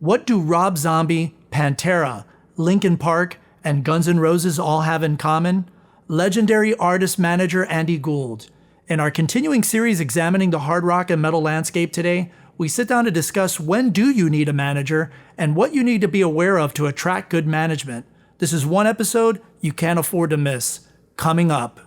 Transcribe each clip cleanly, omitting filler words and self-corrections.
What do Rob Zombie, Pantera, Linkin Park, and Guns N' Roses all have in common? Legendary artist-manager Andy Gould. In our continuing series examining the hard rock and metal landscape today, we sit down to discuss when do you need a manager and what you need to be aware of to attract good management. This is one episode you can't afford to miss. Coming up.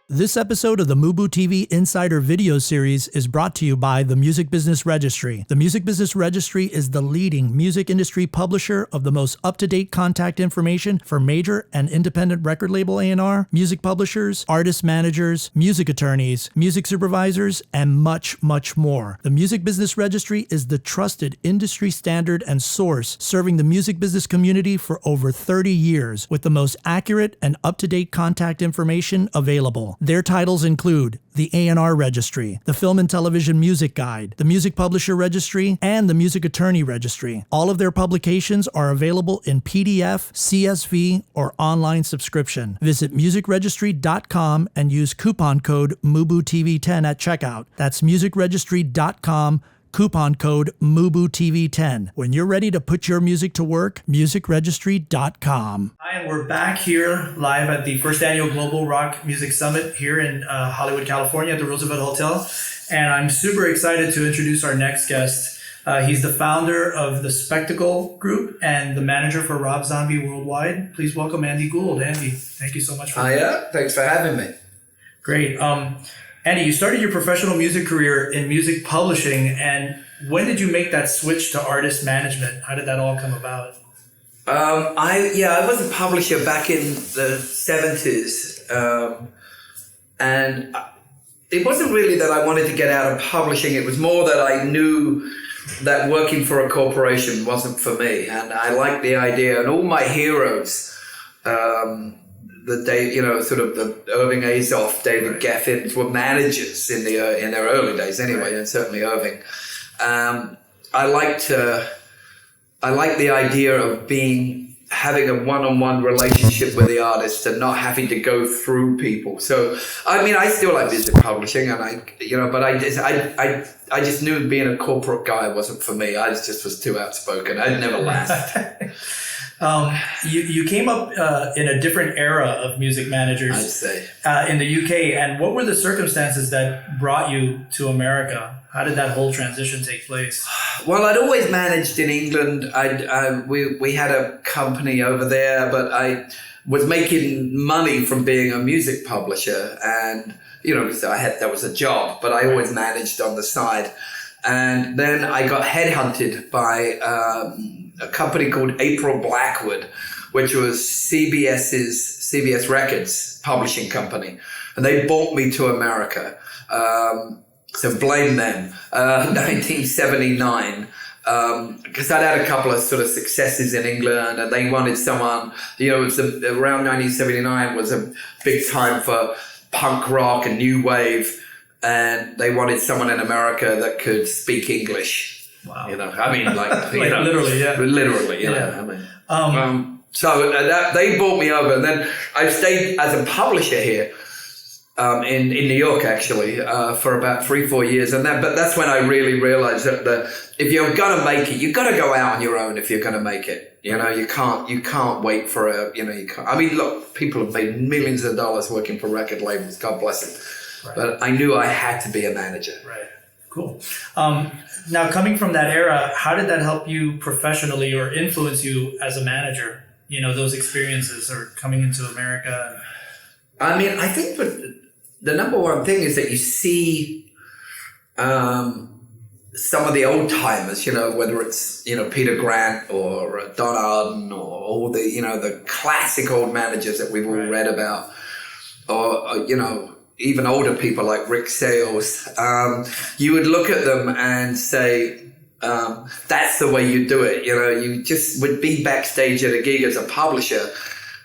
This episode of the MUBUTV Insider video series is brought to you by the Music Business Registry. The Music Business Registry is the leading music industry publisher of the most up-to-date contact information for major and independent record label A&R, music publishers, artist managers, music attorneys, music supervisors, and much, much more. The Music Business Registry is the trusted industry standard and source serving the music business community for over 30 years with the most accurate and up-to-date contact information available. Their titles include the A&R Registry, the Film and Television Music Guide, the Music Publisher Registry, and the Music Attorney Registry. All of their publications are available in PDF, CSV, or online subscription. Visit musicregistry.com and use coupon code MUBUTV10 at checkout. That's musicregistry.com. Coupon code MUBUTV10. When you're ready to put your music to work, musicregistry.com. Hi, and we're back here live at the first annual Global Rock Music Summit here in Hollywood, California at the Roosevelt Hotel. And I'm super excited to introduce our next guest. He's the founder of the Spectacle Group and the manager for Rob Zombie Worldwide. Please welcome Andy Gould. Andy, thank you so much for being here. Thanks for having me. Great. Andy, you started your professional music career in music publishing, and when did you make that switch to artist management? How did that all come about? I was a publisher back in the 70s, and it wasn't really that I wanted to get out of publishing. It was more that I knew that working for a corporation wasn't for me, and I liked the idea, and all my heroes, the Irving Azoff, David Geffins were managers in their early days anyway, and certainly Irving. I liked the idea of having a one-on-one relationship with the artist and not having to go through people. So, I mean, I still like music publishing, and but I just knew being a corporate guy wasn't for me. I just was too outspoken. I'd never last. You came up in a different era of music managers, I'd say. In the UK, and what were the circumstances that brought you to America? How did that whole transition take place? Well, I'd always managed in England. We had a company over there, but I was making money from being a music publisher, and so that was a job, but I always managed on the side. And then I got headhunted by a company called April Blackwood, which was CBS Records publishing company. And they bought me to America. So blame them. 1979. Because I'd had a couple of sort of successes in England, and they wanted someone, it was around 1979 was a big time for punk rock and new wave. And they wanted someone in America that could speak English. Wow. I mean, literally, yeah. Literally, So they brought me over, and then I stayed as a publisher here in New York, actually, for about 3-4 years. But that's when I really realized that if you're gonna make it, you got to go out on your own. If you're gonna make it, you can't wait for you can't. I mean, look, people have made millions of dollars working for record labels. God bless them. Right. But I knew I had to be a manager. Right. Cool. Now, coming from that era, how did that help you professionally or influence you as a manager? Those experiences or coming into America. I mean, I think the number one thing is that you see some of the old timers, whether it's, Peter Grant or Don Arden or all the, the classic old managers that we've all read about, or even older people like Rick Sales, you would look at them and say, that's the way you do it. You just would be backstage at a gig as a publisher,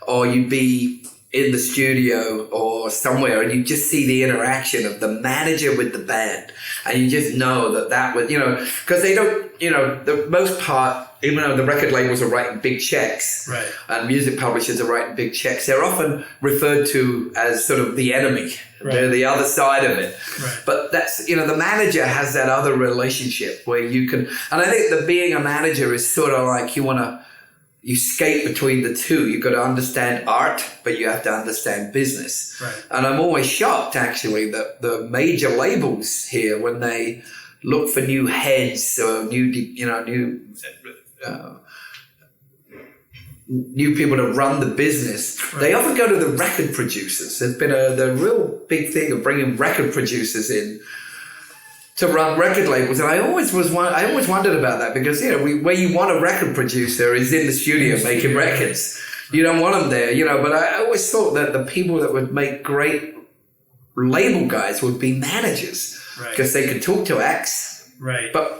or you'd be in the studio or somewhere, and you just see the interaction of the manager with the band, and you just know that was, because they don't, the most part, even though the record labels are writing big checks, right, and music publishers are writing big checks, they're often referred to as sort of the enemy. Right. They're the other side of it. Right. But that's, the manager has that other relationship where you can, and I think that being a manager is sort of like you skate between the two. You've got to understand art, but you have to understand business. Right. And I'm always shocked, actually, that the major labels here, when they look for new heads or new people to run the business, right, they often go to the record producers. There's been the real big thing of bringing record producers in to run record labels, and I always wondered about that, because where you want a record producer is in the studio making records. You don't want them there, But I always thought that the people that would make great label guys would be managers, because they could talk to acts, right? But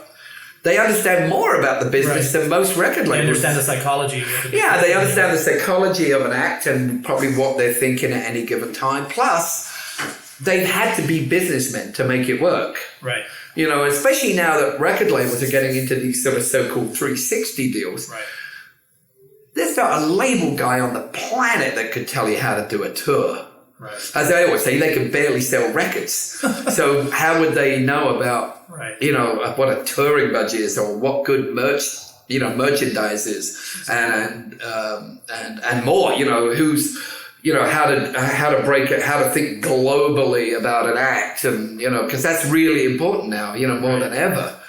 they understand more about the business than most record labels. They understand the psychology. Yeah, they understand the psychology of an act and probably what they're thinking at any given time. Plus, they've had to be businessmen to make it work. Right. Especially now that record labels are getting into these sort of so-called 360 deals. Right. There's not a label guy on the planet that could tell you how to do a tour. Right. As I always say, they can barely sell records. So how would they know about, what a touring budget is, or what good merchandise is, and more, who's, how to break it, how to think globally about an act, and, because that's really important now, more than ever.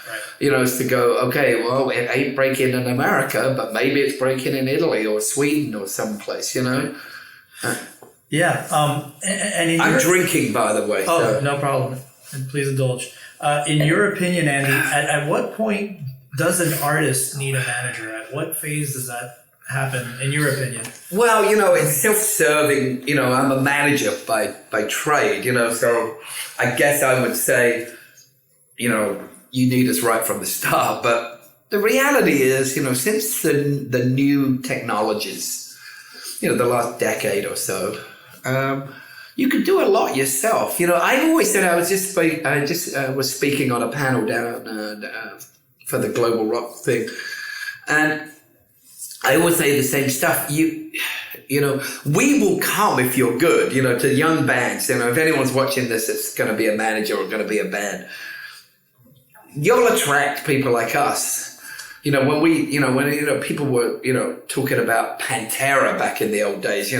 Is to go, okay, well, it ain't breaking in America, but maybe it's breaking in Italy or Sweden or someplace, Yeah. I'm drinking, by the way. Oh, so. No problem. And please indulge. In your opinion, Andy, at what point does an artist need a manager? At what phase does that happen, in your opinion? Well, it's self-serving. I'm a manager by trade, so I guess I would say, you need us right from the start. But the reality is, since the new technologies, the last decade or so, you can do a lot yourself. I always said I was speaking on a panel down for the Global Rock thing, and I always say the same stuff. We will come if you're good. To young bands. If anyone's watching this, it's going to be a manager or going to be a band. You'll attract people like us. When people were talking about Pantera back in the old days.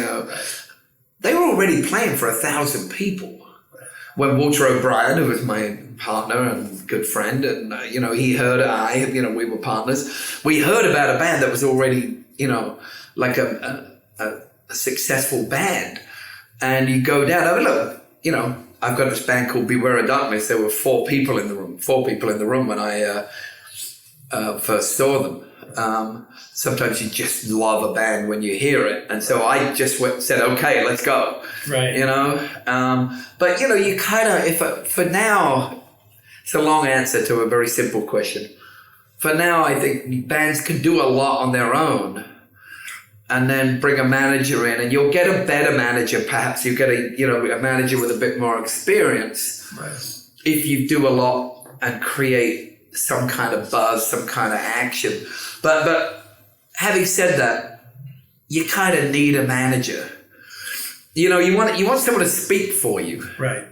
They were already playing for 1,000 people. When Walter O'Brien, who was my partner and good friend, and he heard we were partners. We heard about a band that was already like a successful band, and you go down. I mean, look, I've got this band called Beware of Darkness. There were 4 people in the room. 4 people in the room when I first saw them. Sometimes you just love a band when you hear it, and so I just said, okay, let's go. Right. But you kind of, for now, it's a long answer to a very simple question. For now, I think bands can do a lot on their own, and then bring a manager in, and you'll get a better manager. Perhaps you get a manager with a bit more experience, right, if you do a lot and create some kind of buzz, some kind of action. But having said that, you kind of need a manager. You want someone to speak for you. Right.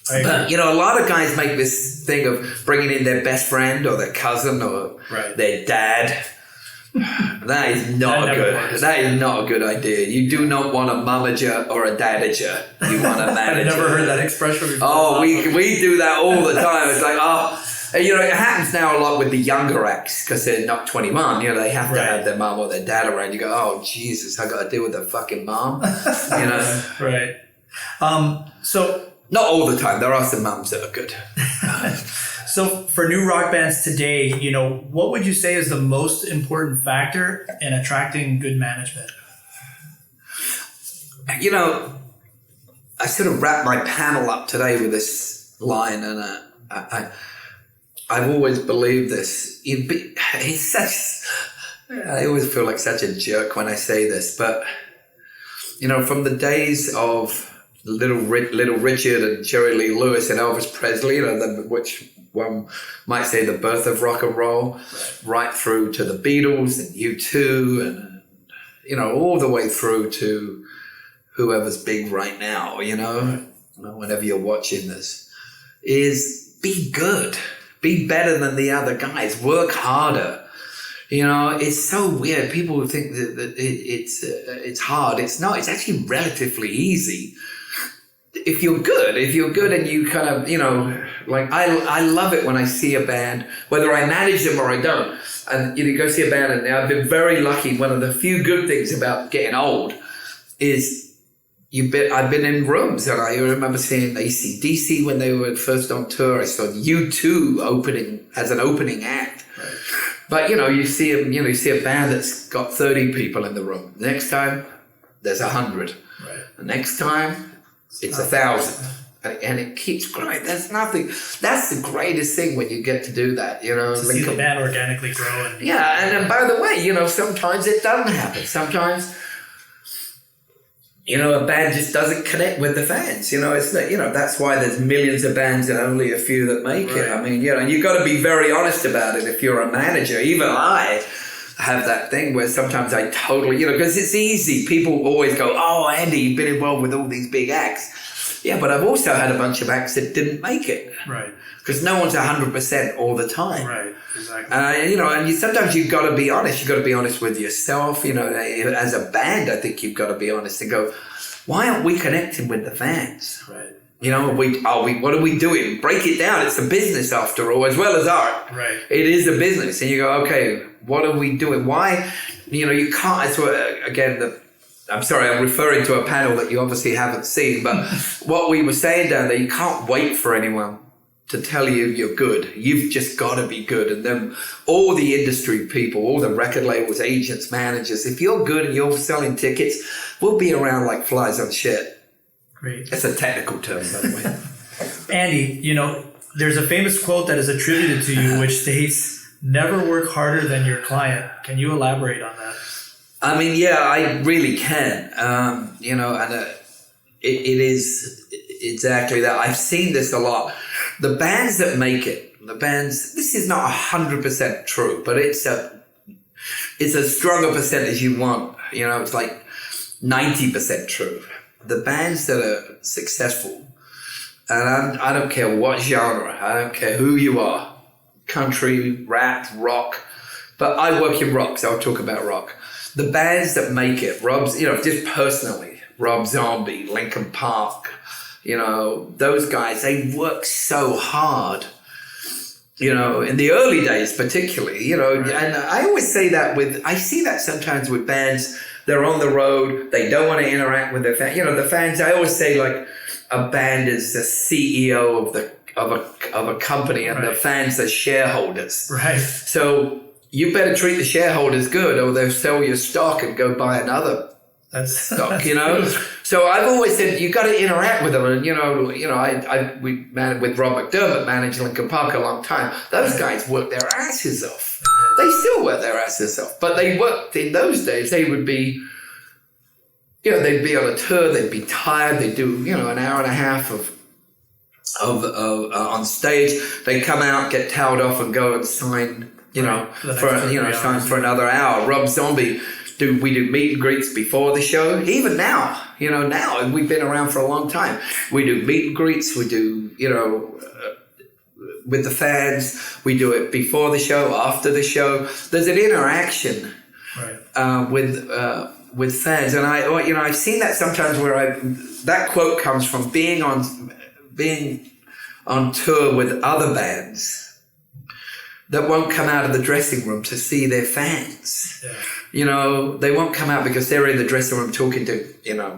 But, a lot of guys make this thing of bringing in their best friend or their cousin or their dad. That is not a good idea. You do not want a mummager or a dadager. You want a manager. I've never heard that expression before. Oh, we do that all the time. It's like, it happens now a lot with the younger acts because they're not 21. They have to have their mum or their dad around. You go, oh, Jesus, I got to deal with their fucking mum. Right. So not all the time. There are some mums that are good. So for new rock bands today, what would you say is the most important factor in attracting good management? I sort of wrapped my panel up today with this line, and I've always believed this. I always feel like such a jerk when I say this, but from the days of Little Richard and Jerry Lee Lewis and Elvis Presley, which one might say the birth of rock and roll, right through to the Beatles and U2 and, all the way through to whoever's big right now, whenever you're watching this, is be good. Be better than the other guys. Work harder. It's so weird. People think that it's hard. It's not. It's actually relatively easy. If you're good and you kind of, like I love it when I see a band, whether I manage them or I don't, and you go see a band, and I've been very lucky. One of the few good things about getting old is I've been in rooms, and I remember seeing AC/DC when they were first on tour. I saw U2 opening as an opening act. Right. But you see a band that's got 30 people in the room. Next time there's 100. Right. The next time it's 1,000. And it keeps growing. There's nothing. That's the greatest thing when you get to do that, To see the band organically grow. And by the way, sometimes it doesn't happen. Sometimes, a band just doesn't connect with the fans. It's that's why there's millions of bands and only a few that make it. I mean, and you've got to be very honest about it if you're a manager. Even I have that thing where sometimes I totally, because it's easy. People always go, "Oh, Andy, you've been involved with all these big acts." Yeah, but I've also had a bunch of acts that didn't make it. Right. Because no one's 100% all the time. Right, exactly. And sometimes you've got to be honest. You've got to be honest with yourself. As a band, I think you've got to be honest and go, why aren't we connecting with the fans? Right. What are we doing? Break it down. It's a business after all, as well as art. Right. It is a business. And you go, okay, what are we doing? Why? You can't, again, I'm sorry, I'm referring to a panel that you obviously haven't seen, but what we were saying down there, you can't wait for anyone to tell you you're good. You've just got to be good. And then all the industry people, all the record labels, agents, managers, if you're good and you're selling tickets, we'll be around like flies on shit. Great. That's a technical term, by the way. Andy, there's a famous quote that is attributed to you, which states, "Never work harder than your client." Can you elaborate on that? I mean, yeah, I really can. It is exactly that. I've seen this a lot. The bands that make it, this is not 100% true, but it's as strong a percentage you want. It's like 90% true. The bands that are successful, and I don't care what genre, I don't care who you are, country, rap, rock, but I work in rock, so I'll talk about rock. The bands that make it, just personally, Rob Zombie, Linkin Park, those guys, they work so hard, in the early days particularly, and I always say that I see that sometimes with bands, they're on the road, they don't want to interact with their fans. The fans, I always say like a band is the CEO of a company and the fans are shareholders. Right. So you better treat the shareholders good or they'll sell your stock and go buy another stock, So I've always said you got to interact with them. And, we with Rob McDermott managed Linkin Park a long time. Those guys worked their asses off. They still work their asses off. But they worked in those days. They would be, they'd be on a tour. They'd be tired. They'd do, an hour and a half of on stage. They'd come out, get towed off and go and sign, sign for another hour. Rob Zombie, we do meet and greets before the show. Even now, now we've been around for a long time. We do meet and greets. We do, with the fans. We do it before the show, after the show. There's an interaction with fans, and I've seen that sometimes where that quote comes from being on tour with other bands that won't come out of the dressing room to see their fans. Yeah. They won't come out because they're in the dressing room talking to,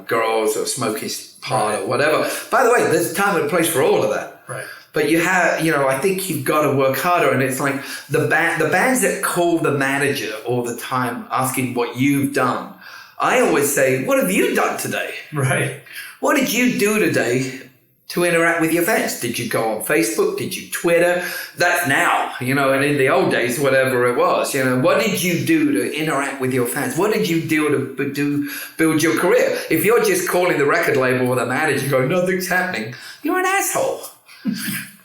girls or smoking pot or whatever. By the way, there's a time and a place for all of that. Right. But you have, I think you've got to work harder. And it's like the bands that call the manager all the time asking what you've done. I always say, what have you done today? Right. What did you do today to interact with your fans? Did you go on Facebook? Did you Twitter? That's now, and in the old days, whatever it was, what did you do to interact with your fans? What did you do to build your career? If you're just calling the record label or the manager going, nothing's happening, you're an asshole.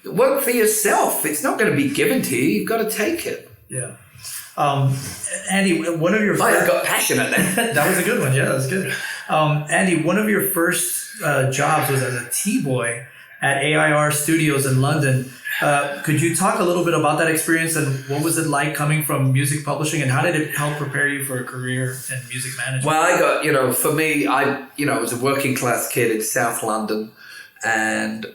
Work for yourself. It's not going to be given to you. You've got to take it. Yeah. Andy, one of your I got passionate then. That was a good one. Yeah, that was good. Andy, one of your first jobs was as a T-boy at AIR Studios in London. Could you talk a little bit about that experience and what was it like coming from music publishing, and how did it help prepare you for a career in music management? Well, I got, for me, I was a working class kid in South London, and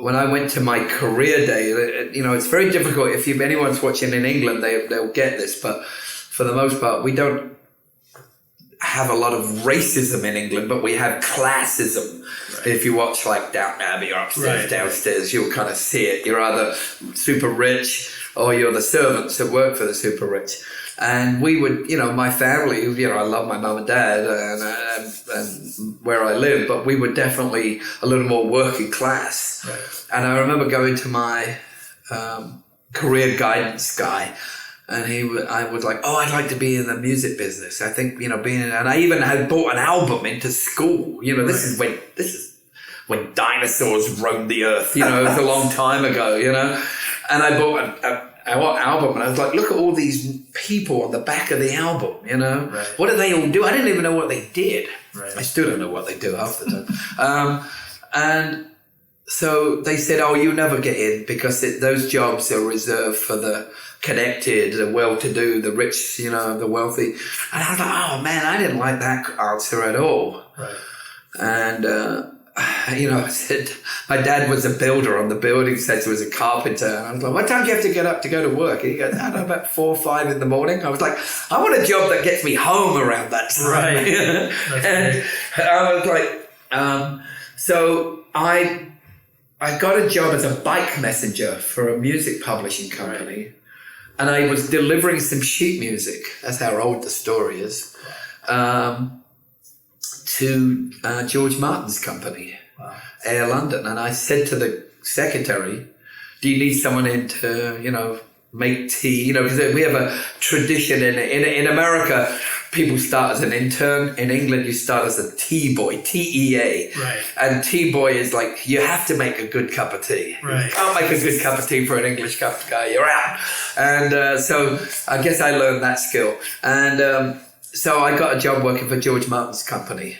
when I went to my career day, it's very difficult. If anyone's watching in England, they'll get this, but for the most part, we don't have a lot of racism in England, but we have classism. Right. If you watch like Downton Abbey or Upstairs, Downstairs, you'll kind of see it. You're either super rich or you're the servants that work for the super rich. And we would, my family, I love my mum and dad and where I live, but we were definitely a little more working class. Right. And I remember going to my career guidance guy, and I was like, I'd like to be in the music business. I think, and I even had bought an album into school. This is when dinosaurs roamed the earth, it was a long time ago, and I bought an album, and I was like, look at all these people on the back of the album, Right. What do they all do? I didn't even know what they did. Right. I still don't know what they do half the time. And so they said, you never get in because those jobs are reserved for the connected, the well-to-do, the rich, the wealthy. And I was like, oh man, I didn't like that answer at all. Right. And, I said, my dad was a builder on the building site, he was a carpenter. And I was like, what time do you have to get up to go to work? And he goes, I don't know, about 4 or 5 in the morning. I was like, I want a job that gets me home around that time. Right. And I was like, so I got a job as a bike messenger for a music publishing company. Right. And I was delivering some sheet music. That's how old the story is. To George Martin's company, wow. Air London. And I said to the secretary, do you need someone in to, make tea? Because we have a tradition in America, people start as an intern. In England, you start as a tea boy, T-E-A. Right. And tea boy is like, you have to make a good cup of tea. Right. You can't make a good cup of tea for an English cup guy, you're out. And so I guess I learned that skill. And so I got a job working for George Martin's company.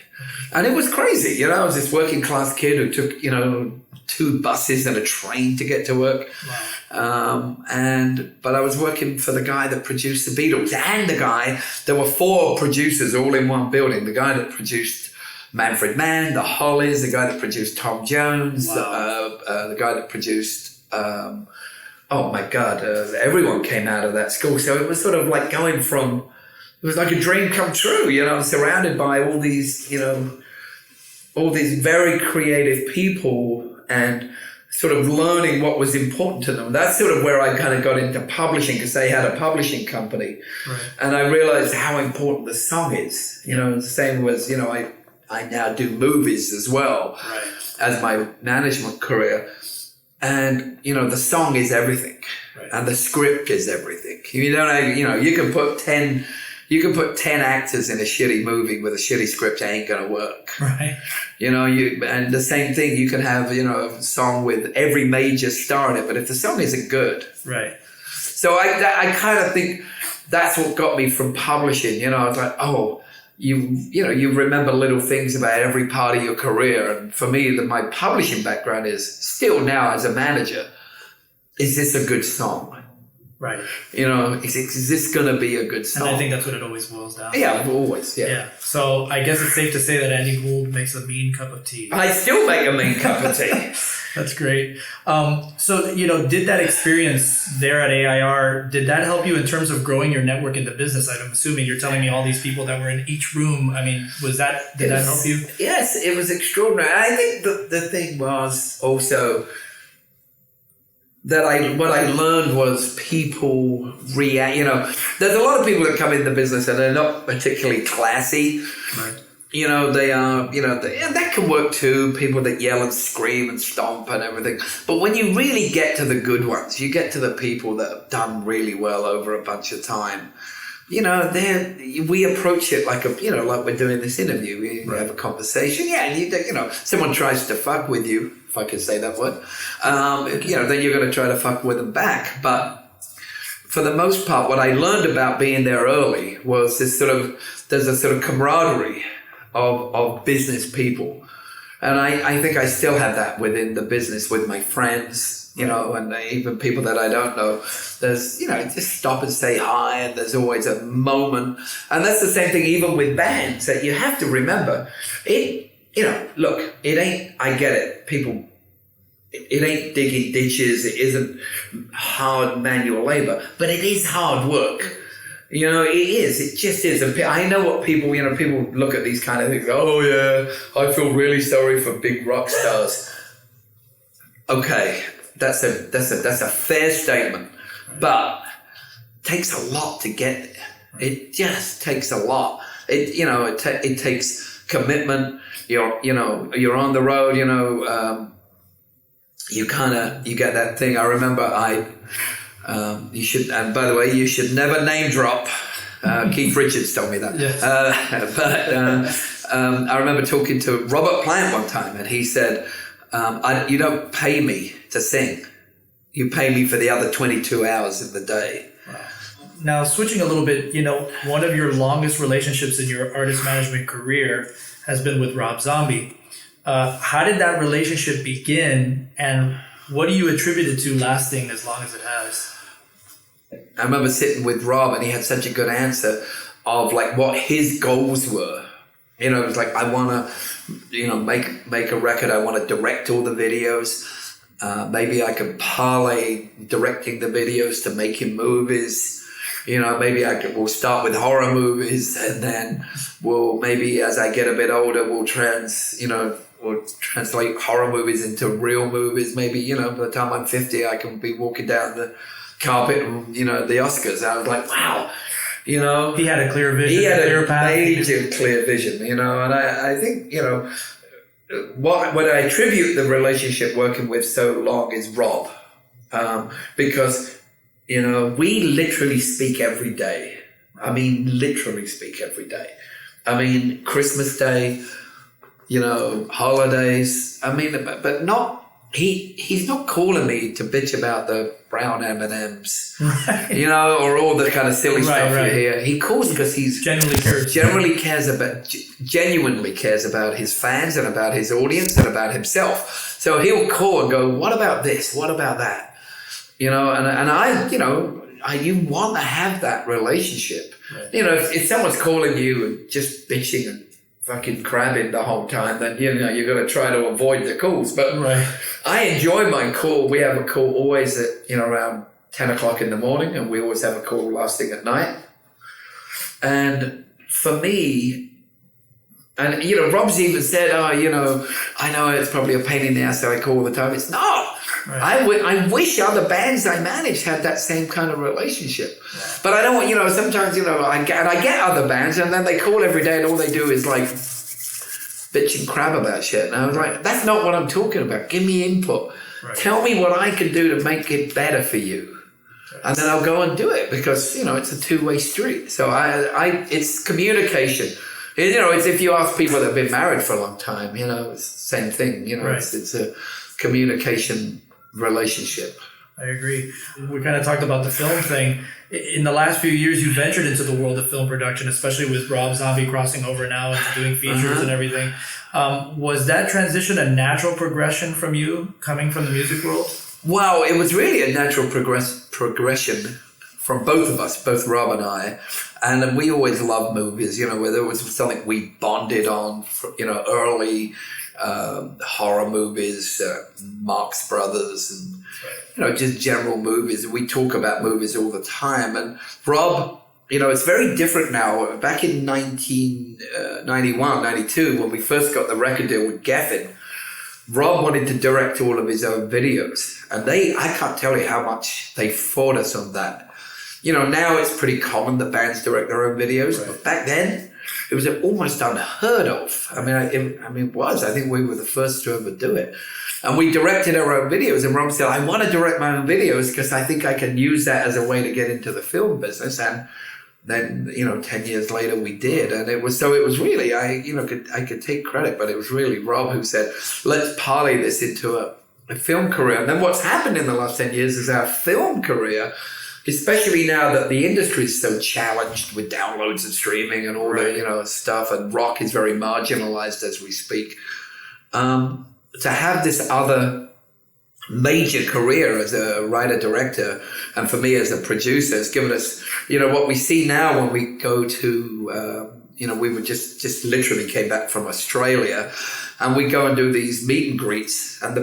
And it was crazy. I was this working class kid who took, 2 buses and a train to get to work. Wow. But I was working for the guy that produced the Beatles and there were 4 producers all in one building. The guy that produced Manfred Mann, the Hollies, the guy that produced Tom Jones, wow. The guy that produced, oh my God, everyone came out of that school. So it was sort of like going from, it was like a dream come true, surrounded by all these, all these very creative people and sort of learning what was important to them. That's sort of where I kind of got into publishing because they had a publishing company. Right. And I realized how important the song is. The same was, I now do movies as well right. as my management career. And, the song is everything. Right. And the script is everything. You don't have, you can put 10 actors in a shitty movie with a shitty script, it ain't gonna work. Right. And the same thing, you can have, a song with every major star in it, but if the song isn't good. Right. So I kind of think that's what got me from publishing. I was like, you remember little things about every part of your career. And for me, my publishing background is still now as a manager, is this a good song? Right. Is this going to be a good song? And I think that's what it always boils down to. Yeah, always, yeah. So I guess it's safe to say that Andy Gould makes a mean cup of tea. I still make a mean cup of tea. That's great. So, did that experience there at AIR, did that help you in terms of growing your network into business? I'm assuming you're telling me all these people that were in each room. I mean, did that help you? Yes, it was extraordinary. I think the thing was also that what I learned was people react. There's a lot of people that come in the business and they're not particularly classy. Right. they are, and that can work too, people that yell and scream and stomp and everything. But when you really get to the good ones, you get to the people that have done really well over a bunch of time, we approach it like like we're doing this interview. We have a conversation. Yeah, and someone tries to fuck with you, if I can say that word, then you're going to try to fuck with them back. But for the most part, what I learned about being there early was there's a sort of camaraderie of business people. And I think I still have that within the business with my friends, and even people that I don't know. There's, just stop and say hi, and there's always a moment. And that's the same thing even with bands, that you have to remember. Look, it ain't, I get it, people, it ain't digging ditches, it isn't hard manual labor, but it is hard work. It is. It just is. I know what people, people look at these kind of things. Oh yeah, I feel really sorry for big rock stars. Okay, that's a fair statement, but it takes a lot to get there. It just takes a lot. It takes commitment. You're on the road. You get that thing. I remember you should, and by the way, you should never name drop. Keith Richards told me that. Yes. I remember talking to Robert Plant one time, and he said, you don't pay me to sing. You pay me for the other 22 hours of the day. Wow. Now, switching a little bit, one of your longest relationships in your artist management career has been with Rob Zombie. How did that relationship begin, and what do you attribute it to lasting as long as it has? I remember sitting with Rob, and he had such a good answer of like what his goals were. It was like, I want to, make a record. I want to direct all the videos. Maybe I can parlay directing the videos to making movies. Maybe we'll start with horror movies, and then maybe as I get a bit older, we'll translate horror movies into real movies. Maybe, by the time I'm 50, I can be walking down the carpet and, the Oscars. I was like, wow, He had a clear vision. He had a major clear vision, and I think, what I attribute the relationship working with so long is Rob. Because, we literally speak every day. I mean, literally speak every day. I mean, Christmas Day, holidays. I mean, but not, he's not calling me to bitch about the brown M&Ms, right. Or all the kind of silly stuff right. you hear. He calls because he's genuinely cares about his fans and about his audience and about himself. So he'll call and go, what about this? What about that? And you want to have that relationship. Right. If someone's calling you and just bitching and fucking crabbing the whole time, then you're going to try to avoid the calls. But right. I enjoy my call. We have a call always at around 10 o'clock in the morning, and we always have a call last thing at night. And for me, and Rob's even said, I know it's probably a pain in the ass that I call all the time. It's not. Right. I wish other bands I managed had that same kind of relationship. Yeah. But I don't, sometimes, I get other bands, and then they call every day and all they do is like bitch and crab about shit. And I was like, that's not what I'm talking about. Give me input. Right. Tell me what I can do to make it better for you. Right. And then I'll go and do it, because, it's a two-way street. So it's communication. It's if you ask people that have been married for a long time, it's the same thing. Right. It's a communication relationship. I agree. We kind of talked about the film thing. In the last few years, you ventured into the world of film production, especially with Rob Zombie crossing over now into doing features and everything. Was that transition a natural progression from you coming from the music world? Well, it was really a natural progression from both of us, both Rob and I. And we always loved movies, whether it was something we bonded on, early horror movies, Marx Brothers, and just general movies. We talk about movies all the time. And Rob, it's very different now. Back in 1991, 92, when we first got the record deal with Geffen, Rob wanted to direct all of his own videos, and I can't tell you how much they fought us on that. Now it's pretty common that bands direct their own videos, right. But back then, almost unheard of. I mean, it was. I think we were the first to ever do it. And we directed our own videos. And Rob said, I want to direct my own videos because I think I can use that as a way to get into the film business. And then, 10 years later we did. And it was really, I could take credit, but it was really Rob who said, let's parlay this into a film career. And then what's happened in the last 10 years is our film career, especially now that the industry is so challenged with downloads and streaming and all the, stuff, and rock is very marginalized as we speak. To have this other major career as a writer-director, and for me as a producer, has given us, what we see now when we go to, we were just literally came back from Australia, and we go and do these meet and greets, and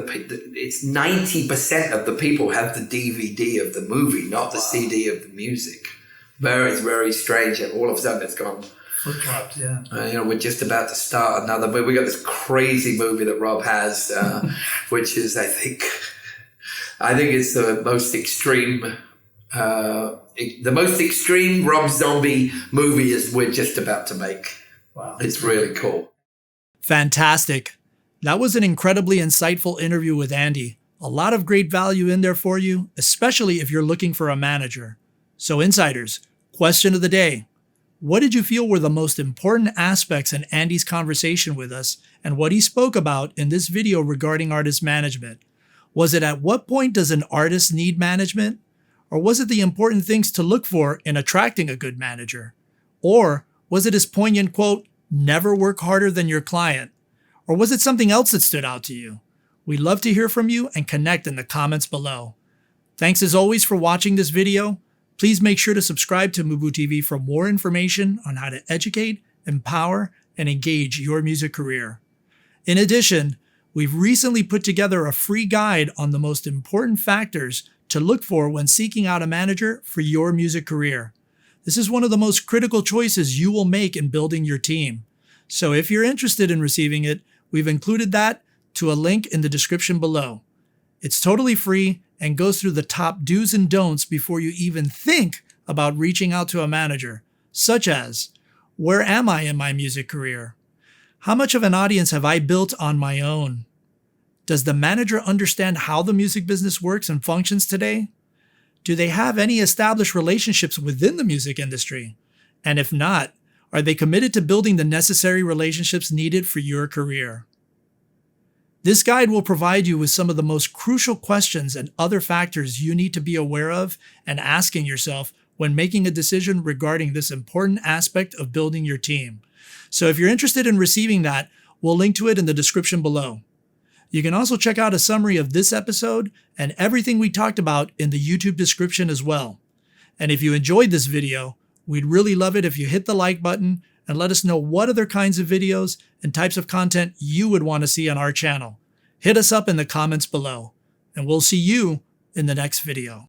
it's 90% of the people have the DVD of the movie, not the CD of the music. Very, very strange, and all of a sudden it's gone. Flip-flopped, yeah. We're just about to start another movie. We got this crazy movie that Rob has, which is, I think it's the most extreme. The most extreme Rob Zombie movie is we're just about to make. Wow, it's really cool. Fantastic. That was an incredibly insightful interview with Andy. A lot of great value in there for you, especially if you're looking for a manager. So insiders, question of the day. What did you feel were the most important aspects in Andy's conversation with us and what he spoke about in this video regarding artist management? Was it at what point does an artist need management? Or was it the important things to look for in attracting a good manager? Or was it his poignant quote, never work harder than your client? Or was it something else that stood out to you? We'd love to hear from you and connect in the comments below. Thanks as always for watching this video. Please make sure to subscribe to MUBUTV for more information on how to educate, empower, and engage your music career. In addition, we've recently put together a free guide on the most important factors to look for when seeking out a manager for your music career. This is one of the most critical choices you will make in building your team. So if you're interested in receiving it, we've included that to a link in the description below. It's totally free and goes through the top do's and don'ts before you even think about reaching out to a manager, such as, where am I in my music career? How much of an audience have I built on my own? Does the manager understand how the music business works and functions today? Do they have any established relationships within the music industry? And if not, are they committed to building the necessary relationships needed for your career? This guide will provide you with some of the most crucial questions and other factors you need to be aware of and asking yourself when making a decision regarding this important aspect of building your team. So if you're interested in receiving that, we'll link to it in the description below. You can also check out a summary of this episode and everything we talked about in the YouTube description as well. And if you enjoyed this video, we'd really love it if you hit the like button and let us know what other kinds of videos and types of content you would want to see on our channel. Hit us up in the comments below, and we'll see you in the next video.